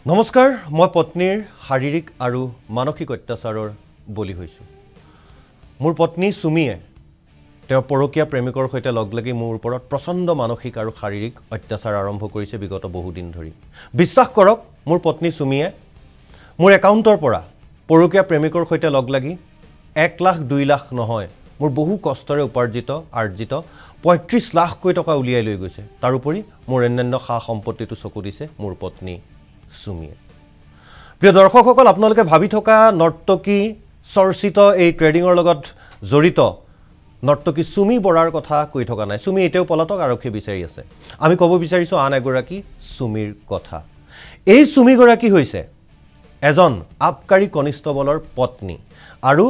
নমস্কাৰ মই পত্নীৰ শাৰীৰিক আৰু মানসিক অত্যাচাৰৰ বলি হৈছো মোৰ পত্নী সুমিয়ে তেওঁৰ পৰকীয়া প্ৰেমিকৰ সৈতে লগ লাগি মোৰ ওপৰত প্ৰচণ্ড মানসিক আৰু শাৰীৰিক অত্যাচাৰ আৰম্ভ কৰিছে বিগত বহু দিন ধৰি বিশ্বাস কৰক মোৰ পত্নী সুমিয়ে মোৰ একাউণ্টৰ পৰা পৰকীয়া প্ৰেমিকৰ সৈতে লগ লাগি 1 লাখ 2 লাখ নহয় মোৰ বহু কষ্টৰে উপাৰ্জিত 35 লাখ টকা উলিয়াই লৈ গৈছে তাৰ উপৰি মোৰ অন্যান্য খা সম্পত্তিটো চকু দিছে মোৰ পত্নী সুমিয়ে প্ৰিয় দৰ্শকসকল আপোনালোকে ভাবি থকা নৰ্তকী চৰ্চিত এই ট্ৰেডিংৰ লগত জড়িত নৰ্তকী সুমি বৰাৰ কথা কৈ থকা নাই সুমি এতিয়াও পলাতক আৰক্ষী বিচাৰি আছে আমি ক'ব বিচাৰিছো আন এগৰাকী সুমিৰ কথা এই সুমি গৰাকী হৈছে এজন আবকাৰী কনিষ্টবলৰ পত্নী আৰু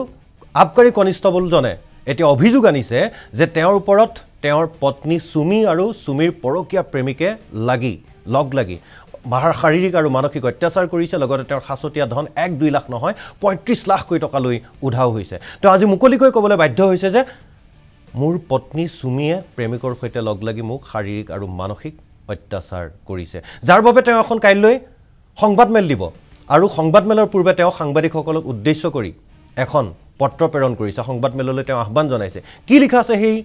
আবকাৰী কনিষ্টবলজনে এতিয়া অভিযোগ আনিছে যে তেওঁৰ ওপৰত তেওঁৰ পত্নী সুমি আৰু সুমিৰ পৰকীয়া প্ৰেমিকে লগ লাগি শাৰীৰিক আৰু মানসিক অত্যাচাৰ কৰিছে লগতে তেওঁৰ খাছতীয়া ধন 1-2 লাখ নহয় 35 লাখ টকা লৈ উধাও হৈছে তো আজি মুকলিকৈ ক'বলৈ বাধ্য হৈছে যে মোৰ পত্নী সুমিয়ে প্ৰেমিকৰ সৈতে লগ লাগি মোক শাৰীৰিক আৰু মানসিক অত্যাচাৰ কৰিছে যাৰ বাবে তেওঁ এখন কাইলৈ সংবাদমেল দিব আৰু সংবাদমেলৰ পূৰ্বে তেওঁ সাংবাদিকসকলক উদ্দেশ্য কৰি এখন পত্ৰ প্ৰেৰণ কৰিছে সংবাদমেললৈ তেওঁ আহ্বান জনাইছে কি লিখা আছে সেই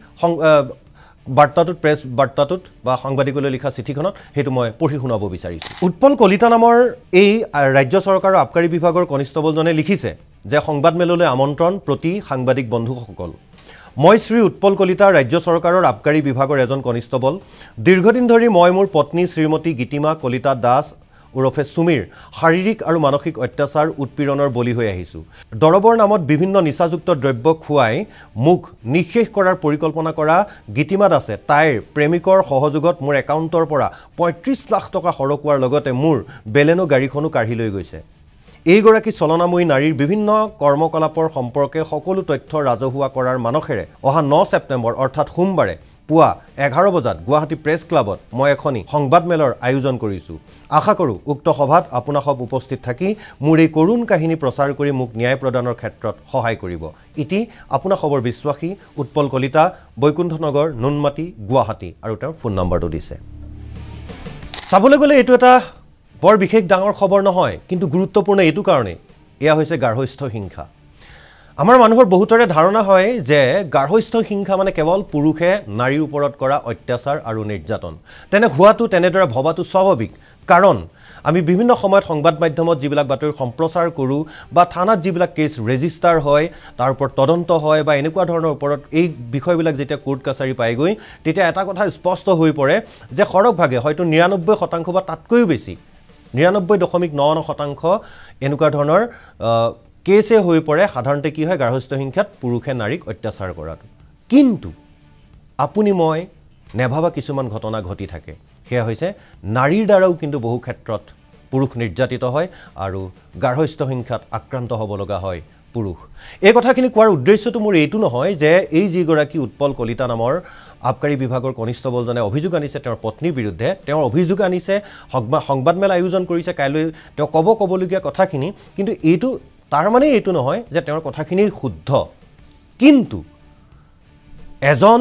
বাৰ্তাটোত প্ৰেছ বাৰ্তাটোত বা সাংবাদিকলৈ লিখা চিঠিখনত হেতু মই পঢ়ি শুনাব বিচাৰিছো উৎপল কলিতা নামৰ এই ৰাজ্য চৰকাৰৰ আবকাৰী বিভাগৰ কনিষ্টবলজনে লিখিছে যে সংবাদমেললৈ আমন্ত্ৰণ প্ৰতি সাংবাদিক বন্ধুসকল মই শ্ৰী উৎপল কলিতা ৰাজ্য চৰকাৰৰ আবকাৰী বিভাগৰ এজন কনিষ্টবল দীৰ্ঘদিন ধৰি মই মোৰ পত্নী শ্ৰীমতী গীতিমা কলিতা দাস উৰফে সুমিৰ শাৰীৰিক আৰু মানসিক অত্যাচাৰ উৎপীড়নৰ বলি হৈ আহিছো দৰবৰ নামত বিভিন্ন নিচাযুক্ত দ্ৰব্য খুৱাই মুখ নিশেষ কৰাৰ পৰিকল্পনা কৰা গীতিমা দাসে তাইৰ প্ৰেমিকৰ সহযোগত মোৰ একাউণ্টৰ পৰা 35 লাখ টকা হৰকুৱাৰ লগতে মোৰ বেলেনো গাড়ীখনো কাঢ়ি লৈ গৈছে এইগৰাকী চলনাময়ী নাৰীৰ বিভিন্ন কৰ্মকলাপৰ সম্পৰ্কে সকলো তথ্য ৰাজহুৱা কৰাৰ মানসেৰে অহা 9 ছেপ্টেম্বৰ অৰ্থাৎ সোমবাৰে পুৱা 11 বজাত গুৱাহাটী প্ৰেছ ক্লাবত মই এখনি সংবাদমেলৰ আয়োজন কৰিছো আশা কৰো উক্ত সভাত আপোনাসব উপস্থিত থাকি মোৰ এই কৰুণ কাহিনী প্ৰচাৰ কৰি মোক ন্যায় প্ৰদানৰ ক্ষেত্ৰত সহায় কৰিব ইতি আপোনাসবৰ বিশ্বাসী উৎপল কলিতা বৈকুণ্ঠনগৰ নুনমাটি গুৱাহাটী আৰু তেওঁৰ ফোন নম্বৰটো দিছে চাবলৈ গ'লে এটো এটা বৰ বিশেষ ডাঙৰ খবৰ নহয় কিন্তু গুৰুত্বপূৰ্ণ এটো কাৰণে এয়া হৈছে গাৰ্হস্থ হিংসা আমাৰ মানুহৰ বহুতৰে ধাৰণা হয় যে গাৰ্হস্থ হিংসা মানে কেৱল পুৰুষে নাৰীৰ ওপৰত কৰা অত্যাচাৰ আৰু নিৰ্যাতন তেনে হোৱাটো তেনেদৰে ভবাটো স্বাভাৱিক কাৰণ আমি বিভিন্ন সময়ত সংবাদ মাধ্যমত যিবিলাক বাতৰি সম্প্ৰচাৰ কৰো বা থানাত যিবিলাক কেছ ৰেজিষ্টাৰ হয় তাৰ ওপৰত তদন্ত হয় বা এনেকুৱা ধৰণৰ ওপৰত এই বিষয়বিলাক যেতিয়া কোৰ্ট কাছাৰী পাইগৈ তেতিয়া এটা কথা স্পষ্ট হৈ পৰে যে খৰকভাগে হয়তো 99% বা তাতকৈও বেছি 99.99% এনেকুৱা ধৰণৰ কেছে হৈ পৰে সাধাৰণতে কি হয় গাৰ্হস্থ হিংসাত পুৰুষে নাৰীক অত্যাচাৰ কৰাটো কিন্তু আপুনি মই নেভাবা কিছুমান ঘটনা ঘটি থাকে সেয়া হৈছে নাৰীৰ দ্বাৰাও কিন্তু বহু ক্ষেত্ৰত পুৰুষ নিৰ্যাতিত হয় আৰু গাৰ্হস্থ হিংসাত আক্ৰান্ত হ'ব লগা হয় পুৰুষ এই কথাখিনি কোৱাৰ উদ্দেশ্যটো মোৰ এইটো নহয় যে এই যিগৰাকী উৎপল কলিতা নামৰ আবকাৰী বিভাগৰ কনিষ্টবলজনে অভিযোগ আনিছে তেওঁৰ পত্নীৰ বিৰুদ্ধে তেওঁৰ অভিযোগ আনিছে সংবাদমেল আয়োজন কৰিছে কাইলৈ তেওঁ ক'বলগীয়া কথাখিনি কিন্তু এইটো তাৰ মানে এইটো নহয় যে তেওঁৰ কথাখিনি শুদ্ধ কিন্তু এজন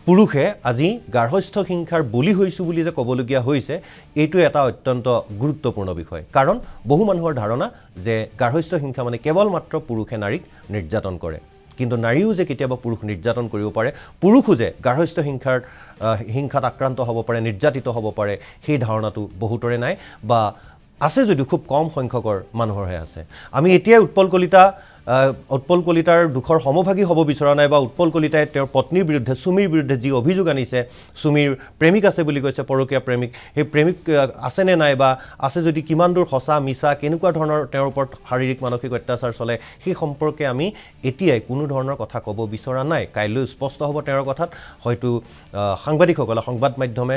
পুৰুষে আজি গাৰ্হস্থ হিংসাৰ বলি হৈছো বুলি যে ক'বলগীয়া হৈছে এইটো এটা অত্যন্ত গুৰুত্বপূৰ্ণ বিষয় কাৰণ বহু মানুহৰ ধাৰণা যে গাৰ্হস্থ হিংসা মানে কেৱল মাত্ৰ পুৰুষে নাৰীক নিৰ্যাতন কৰে কিন্তু নাৰীও যে কেতিয়াবা পুৰুষ নিৰ্যাতন কৰিব পাৰে পুৰুষো যে গাৰ্হস্থ হিংসাত আক্ৰান্ত হ'ব পাৰে নিৰ্যাতিত হ'ব পাৰে সেই ধাৰণাটো বহুতৰে নাই বা আছে যদি খুব কম সংখ্যকৰ মানুহৰহে আছে আমি এতিয়া উৎপল কলিতাৰ দুখৰ সমভাগী হ'ব বিচৰা নাই বা উৎপল কলিতাই তেওঁৰ পত্নীৰ বিৰুদ্ধে সুমিৰ বিৰুদ্ধে যি অভিযোগ আনিছে সুমিৰ প্ৰেমিক আছে বুলি কৈছে পৰকীয়া প্ৰেমিক সেই প্ৰেমিক আছে নে নাই বা আছে যদি কিমান দূৰ সঁচা মিছা কেনেকুৱা ধৰণৰ তেওঁৰ ওপৰত শাৰীৰিক মানসিক অত্যাচাৰ চলে সেই সম্পৰ্কে আমি এতিয়াই কোনো ধৰণৰ কথা ক'ব বিচৰা নাই কাইলৈ স্পষ্ট হ'ব তেওঁৰ কথাত হয়তো সাংবাদিকসকলে সংবাদ মাধ্যমে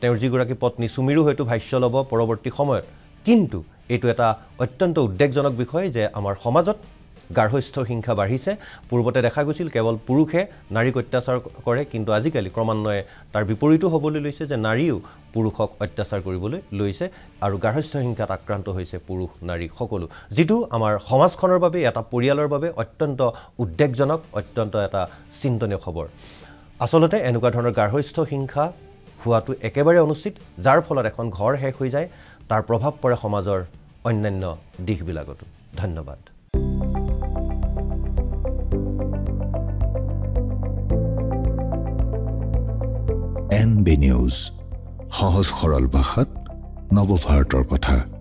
তেওঁৰ যিগৰাকী পত্নী সুমিৰো হয়তো ভাষ্য ল'ব পৰৱৰ্তী সময়ত কিন্তু এটো এটা অত্যন্ত উদ্বেগজনক বিষয় যে আমাৰ সমাজত গাৰ্হস্থ হিংসা বাঢ়িছে পূৰ্বতে দেখা গৈছিল কেৱল পুৰুষে নাৰীক অত্যাচাৰ কৰে কিন্তু আজিকালি ক্ৰমান্বয়ে তাৰ বিপৰীতো হ'বলৈ লৈছে যে নাৰীও পুৰুষক অত্যাচাৰ কৰিবলৈ লৈছে আৰু গাৰ্হস্থ হিংসাত আক্ৰান্ত হৈছে পুৰুষ নাৰী সকলো যেটো আমাৰ সমাজখনৰ বাবে এটা পৰিয়ালৰ বাবে অত্যন্ত উদ্বেগজনক অত্যন্ত এটা চিন্তনীয় খবৰ আসলতে এনেকুৱা ধৰণৰ গাৰ্হস্থ হিংসা হোৱাটো একেবাৰে অনুচিত যাৰ ফলত এখন ঘৰ শেষ হৈ যায় তাৰ প্ৰভাৱ পৰে সমাজৰ অন্যান্য দিশবিলাকতো। ধন্যবাদ। NB নিউজ, সহজ সৰল ভাষাত নৱভাৰতৰ কথা।